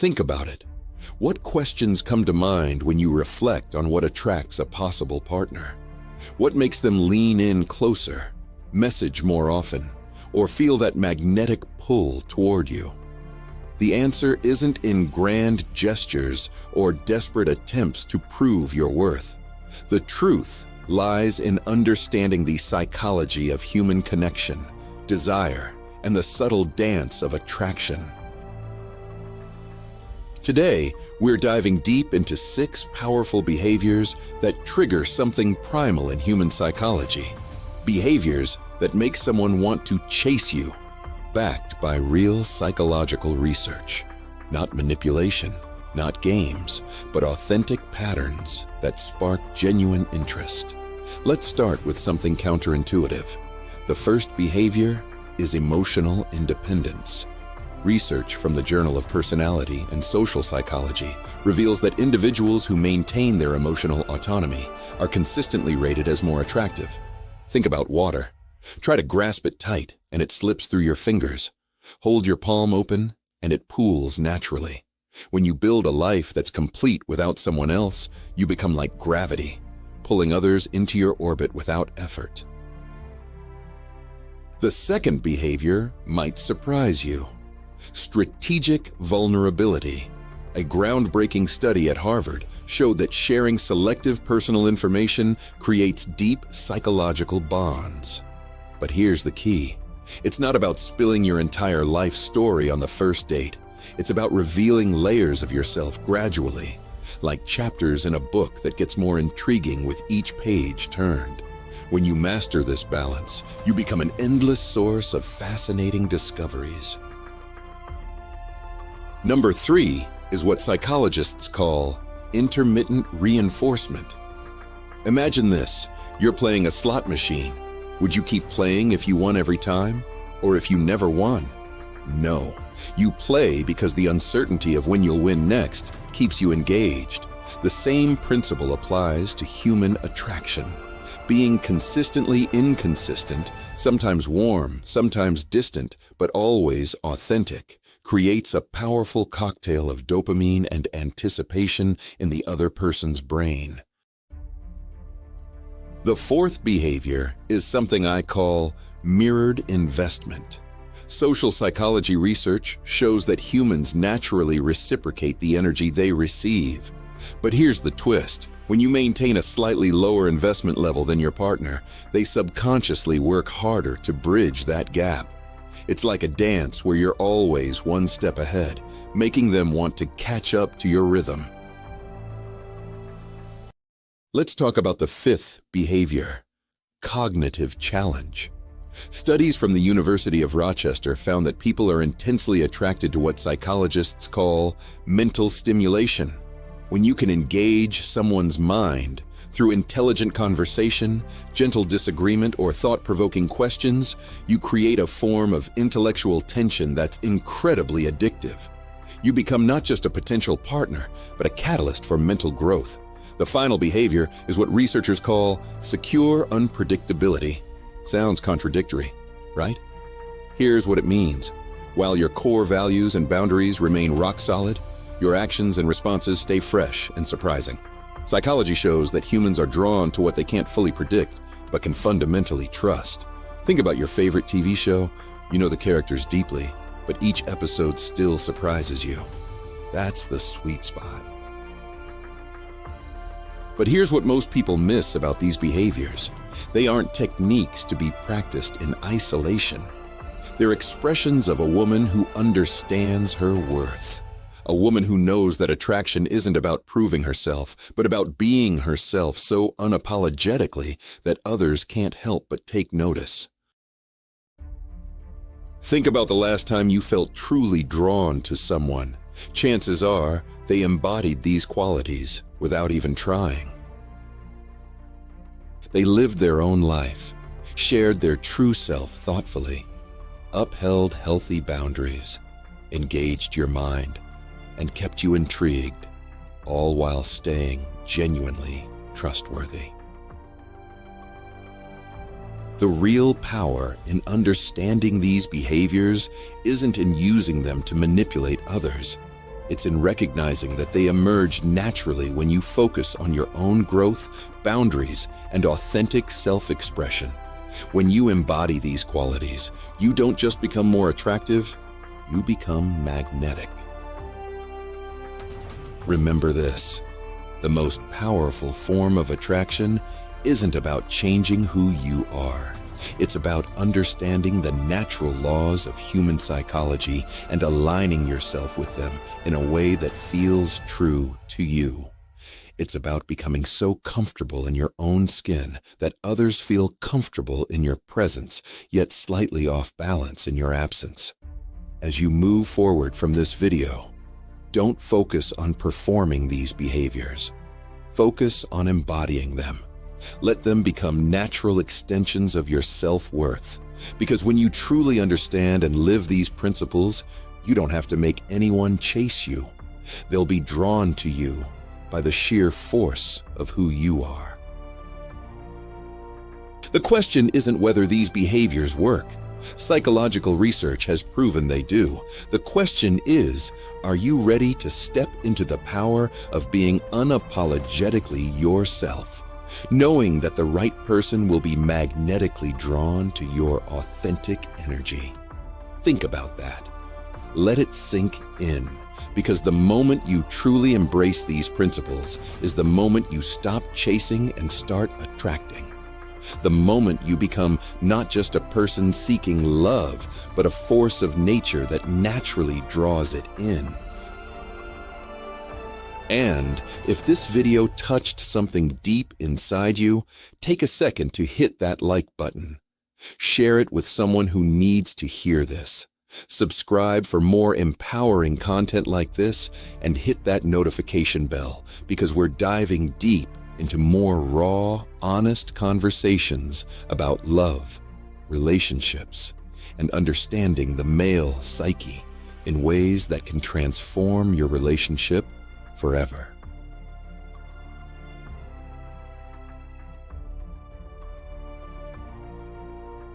Think about it. What questions come to mind when you reflect on what attracts a possible partner? What makes them lean in closer, message more often, or feel that magnetic pull toward you? The answer isn't in grand gestures or desperate attempts to prove your worth. The truth lies in understanding the psychology of human connection, desire, and the subtle dance of attraction. Today, we're diving deep into 6 powerful behaviors that trigger something primal in human psychology. Behaviors that make someone want to chase you, backed by real psychological research. Not manipulation, not games, but authentic patterns that spark genuine interest. Let's start with something counterintuitive. The first behavior is emotional independence. Research from the Journal of Personality and Social Psychology reveals that individuals who maintain their emotional autonomy are consistently rated as more attractive. Think about water. Try to grasp it tight and it slips through your fingers. Hold your palm open and it pools naturally. When you build a life that's complete without someone else, you become like gravity, pulling others into your orbit without effort. The second behavior might surprise you. Strategic vulnerability. A groundbreaking study at Harvard showed that sharing selective personal information creates deep psychological bonds. But here's the key. It's not about spilling your entire life story on the first date. It's about revealing layers of yourself gradually, like chapters in a book that gets more intriguing with each page turned. When you master this balance, you become an endless source of fascinating discoveries. Number 3 is what psychologists call intermittent reinforcement. Imagine this, you're playing a slot machine. Would you keep playing if you won every time? Or if you never won? No. You play because the uncertainty of when you'll win next keeps you engaged. The same principle applies to human attraction. Being consistently inconsistent, sometimes warm, sometimes distant, but always authentic, creates a powerful cocktail of dopamine and anticipation in the other person's brain. The fourth behavior is something I call mirrored investment. Social psychology research shows that humans naturally reciprocate the energy they receive. But here's the twist. When you maintain a slightly lower investment level than your partner, they subconsciously work harder to bridge that gap. It's like a dance where you're always one step ahead, making them want to catch up to your rhythm. Let's talk about the fifth behavior, cognitive challenge. Studies from the University of Rochester found that people are intensely attracted to what psychologists call mental stimulation. When you can engage someone's mind through intelligent conversation, gentle disagreement, or thought-provoking questions, you create a form of intellectual tension that's incredibly addictive. You become not just a potential partner, but a catalyst for mental growth. The final behavior is what researchers call secure unpredictability. Sounds contradictory, right? Here's what it means. While your core values and boundaries remain rock solid, your actions and responses stay fresh and surprising. Psychology shows that humans are drawn to what they can't fully predict, but can fundamentally trust. Think about your favorite TV show. You know the characters deeply, but each episode still surprises you. That's the sweet spot. But here's what most people miss about these behaviors. They aren't techniques to be practiced in isolation. They're expressions of a woman who understands her worth. A woman who knows that attraction isn't about proving herself, but about being herself so unapologetically that others can't help but take notice. Think about the last time you felt truly drawn to someone. Chances are they embodied these qualities without even trying. They lived their own life, shared their true self thoughtfully, upheld healthy boundaries, engaged your mind, and kept you intrigued, all while staying genuinely trustworthy. The real power in understanding these behaviors isn't in using them to manipulate others. It's in recognizing that they emerge naturally when you focus on your own growth, boundaries, and authentic self-expression. When you embody these qualities, you don't just become more attractive, you become magnetic. Remember this: the most powerful form of attraction isn't about changing who you are. It's about understanding the natural laws of human psychology and aligning yourself with them in a way that feels true to you. It's about becoming so comfortable in your own skin that others feel comfortable in your presence, yet slightly off balance in your absence. As you move forward from this video, don't focus on performing these behaviors. Focus on embodying them. Let them become natural extensions of your self-worth. Because when you truly understand and live these principles, you don't have to make anyone chase you. They'll be drawn to you by the sheer force of who you are. The question isn't whether these behaviors work. Psychological research has proven they do. The question is, are you ready to step into the power of being unapologetically yourself, knowing that the right person will be magnetically drawn to your authentic energy? Think about that. Let it sink in, because the moment you truly embrace these principles is the moment you stop chasing and start attracting. The moment you become not just a person seeking love, but a force of nature that naturally draws it in. And if this video touched something deep inside you, take a second to hit that like button. Share it with someone who needs to hear this. Subscribe for more empowering content like this and hit that notification bell, because we're diving deep into more raw, honest conversations about love, relationships, and understanding the male psyche in ways that can transform your relationship forever.